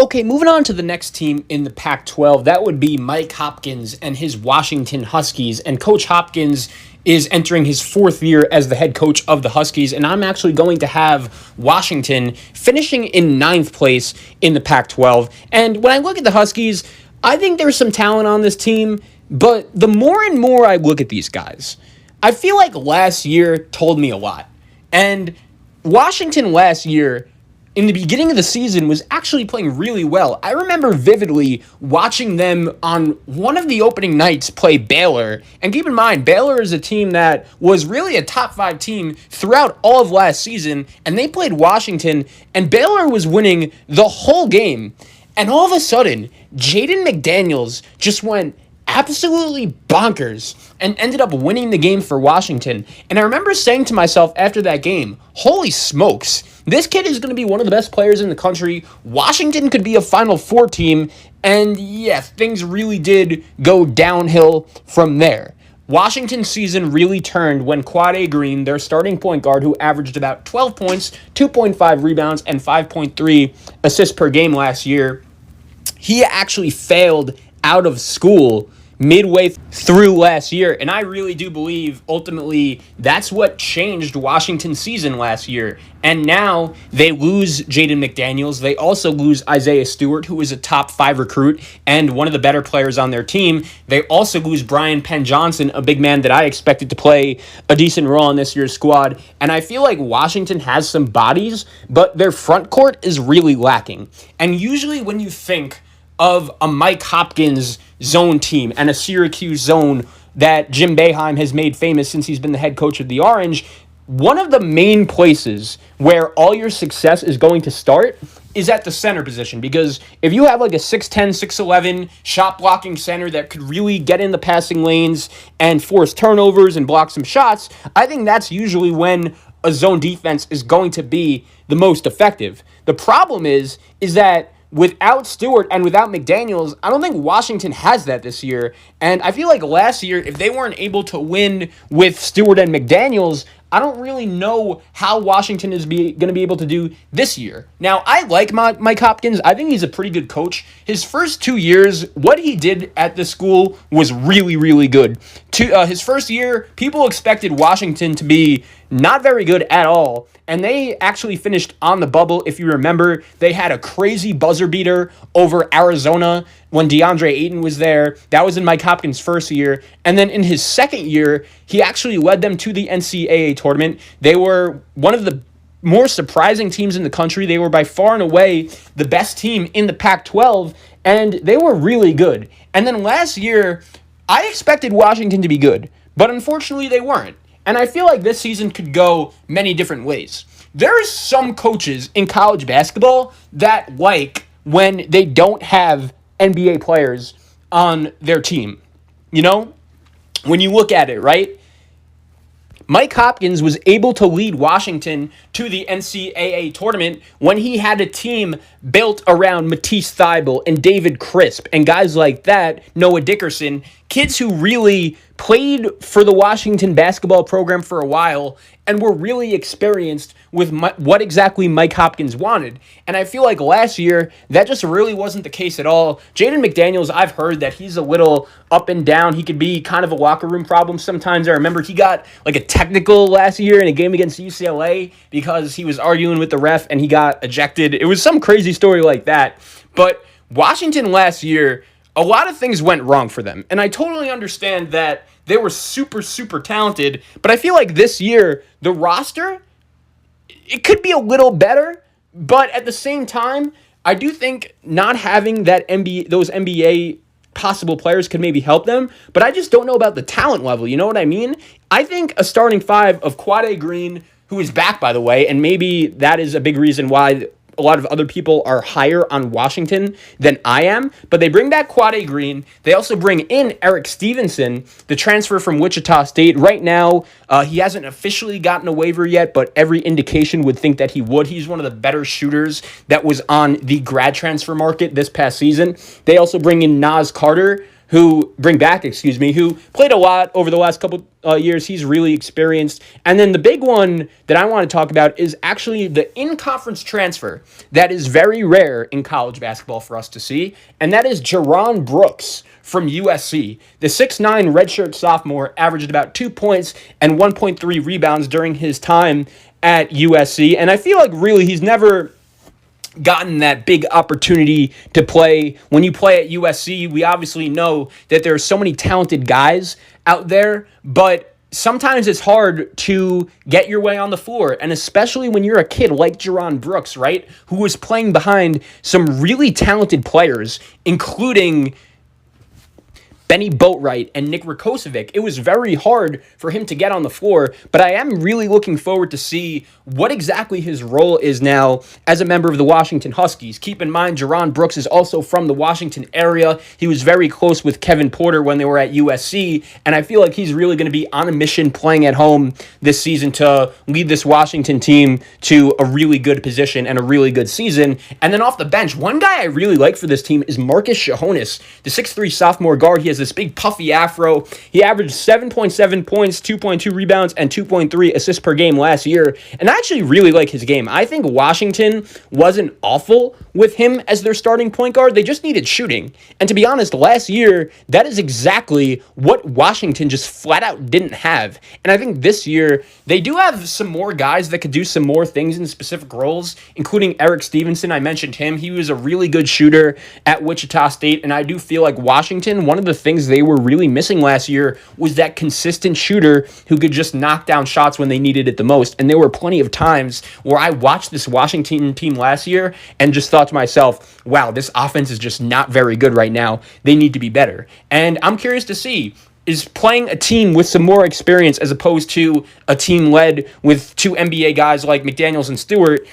Okay, moving on to the next team in the Pac-12, that would be Mike Hopkins and his Washington Huskies. And Coach Hopkins is entering his fourth year as the head coach of the Huskies, and I'm actually going to have Washington finishing in ninth place in the Pac-12. And when I look at the Huskies, I think there's some talent on this team, but the more and more I look at these guys, I feel like last year told me a lot. And Washington last year, in the beginning of the season, was actually playing really well. I remember vividly watching them on one of the opening nights play Baylor. And keep in mind, Baylor is a team that was really a top 5 team throughout all of last season. And they played Washington, and Baylor was winning the whole game. And all of a sudden, Jaden McDaniels just went absolutely bonkers and ended up winning the game for Washington. And I remember saying to myself after that game, holy smokes, this kid is going to be one of the best players in the country. Washington could be a Final Four team. And yes, things really did go downhill from there. Washington's season really turned when Quade Green, their starting point guard, who averaged about 12 points, 2.5 rebounds, and 5.3 assists per game last year, he actually failed out of school midway through last year. And I really do believe ultimately that's what changed Washington's season last year. And now they lose Jaden McDaniels. They also lose Isaiah Stewart, who is a top 5 recruit and one of the better players on their team. They also lose Brian Penn Johnson, a big man that I expected to play a decent role on this year's squad. And I feel like Washington has some bodies, but their front court is really lacking. And usually when you think of a Mike Hopkins zone team and a Syracuse zone that Jim Boeheim has made famous since he's been the head coach of the Orange, one of the main places where all your success is going to start is at the center position. Because if you have like a 6'10", 6'11 shot blocking center that could really get in the passing lanes and force turnovers and block some shots, I think that's usually when a zone defense is going to be the most effective. The problem is that without Stewart and without McDaniels, I don't think Washington has that this year. And I feel like last year, if they weren't able to win with Stewart and McDaniels, I don't really know how Washington is going to be able to do this year. Now, I like Mike Hopkins. I think he's a pretty good coach. His first 2 years, what he did at the school was really, really good. His first year, people expected Washington to be not very good at all, and they actually finished on the bubble. If you remember, they had a crazy buzzer beater over Arizona when DeAndre Ayton was there. That was in Mike Hopkins' first year. And then in his second year, he actually led them to the NCAA tournament. They were one of the more surprising teams in the country. They were by far and away the best team in the Pac-12, and they were really good. And then last year, I expected Washington to be good, but unfortunately they weren't. And I feel like this season could go many different ways. There are some coaches in college basketball that like when they don't have NBA players on their team. You know, when you look at it, right? Mike Hopkins was able to lead Washington to the NCAA tournament when he had a team built around Matisse Thybulle and David Crisp and guys like that, Noah Dickerson, kids who really played for the Washington basketball program for a while and were really experienced with what exactly Mike Hopkins wanted. And I feel like last year, that just really wasn't the case at all. Jaden McDaniels, I've heard that he's a little up and down. He could be kind of a locker room problem sometimes. I remember he got like a technical last year in a game against UCLA because he was arguing with the ref and he got ejected. It was some crazy story like that. But Washington last year, a lot of things went wrong for them. And I totally understand that they were super, super talented. But I feel like this year, the roster, it could be a little better. But at the same time, I do think not having those NBA possible players could maybe help them. But I just don't know about the talent level. You know what I mean? I think a starting 5 of Quade Green, who is back, by the way, and maybe that is a big reason why a lot of other people are higher on Washington than I am, but they bring back Quade Green. They also bring in Eric Stevenson, the transfer from Wichita State. Right now, he hasn't officially gotten a waiver yet, but every indication would think that he would. He's one of the better shooters that was on the grad transfer market this past season. They also bring in Nas Carter, who played a lot over the last couple years. He's really experienced. And then the big one that I want to talk about is actually the in-conference transfer that is very rare in college basketball for us to see, and that is Jaron Brooks from USC. The 6'9" redshirt sophomore averaged about 2 points and 1.3 rebounds during his time at USC, and I feel like really he's never gotten that big opportunity to play. When you play at USC, we obviously know that there are so many talented guys out there, but sometimes it's hard to get your way on the floor, and especially when you're a kid like Jaron Brooks, right, who was playing behind some really talented players, including Benny Boatwright and Nick Rakocevic. It was very hard for him to get on the floor, but I am really looking forward to see what exactly his role is now as a member of the Washington Huskies. Keep in mind, Jaron Brooks is also from the Washington area. He was very close with Kevin Porter when they were at USC, and I feel like he's really going to be on a mission playing at home this season to lead this Washington team to a really good position and a really good season. And then off the bench, one guy I really like for this team is Marcus Shahonis, the 6'3" sophomore guard. He has this big puffy afro. He averaged 7.7 points, 2.2 rebounds, and 2.3 assists per game last year. And I actually really like his game. I think Washington wasn't awful with him as their starting point guard. They just needed shooting. And to be honest, last year, that is exactly what Washington just flat out didn't have. And I think this year, they do have some more guys that could do some more things in specific roles, including Eric Stevenson. I mentioned him. He was a really good shooter at Wichita State. And I do feel like Washington, one of the things they were really missing last year was that consistent shooter who could just knock down shots when they needed it the most. And there were plenty of times where I watched this Washington team last year and just thought to myself, wow, this offense is just not very good right now. They need to be better. And I'm curious to see, is playing a team with some more experience as opposed to a team led with two NBA guys like McDaniels and Stewart,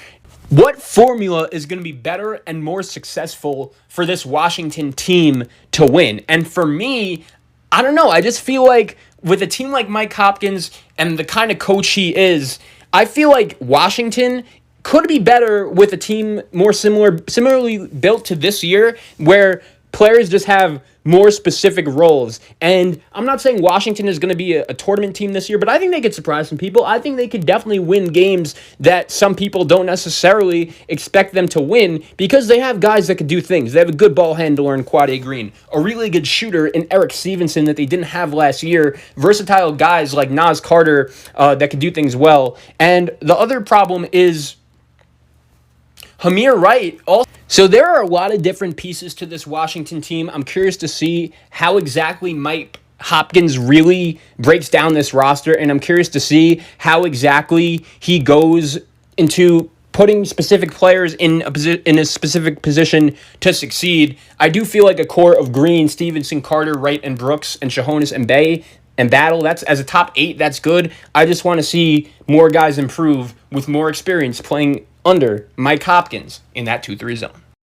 what formula is going to be better and more successful for this Washington team to win? And for me, I don't know. I just feel like with a team like Mike Hopkins and the kind of coach he is, I feel like Washington could be better with a team more similarly built to this year, where players just have more specific roles. And I'm not saying Washington is going to be a tournament team this year, but I think they could surprise some people. I think they could definitely win games that some people don't necessarily expect them to win, because they have guys that could do things. They have a good ball handler in Quade Green, a really good shooter in Eric Stevenson that they didn't have last year, versatile guys like Nas Carter that could do things well. And the other problem is Hamir Wright also. So there are a lot of different pieces to this Washington team. I'm curious to see how exactly Mike Hopkins really breaks down this roster, and I'm curious to see how exactly he goes into putting specific players in a specific position to succeed. I do feel like a core of Green, Stevenson, Carter, Wright, and Brooks, and Shahonis and Bay and Battle, that's as a top 8, that's good. I just want to see more guys improve with more experience playing under Mike Hopkins in that 2-3 zone.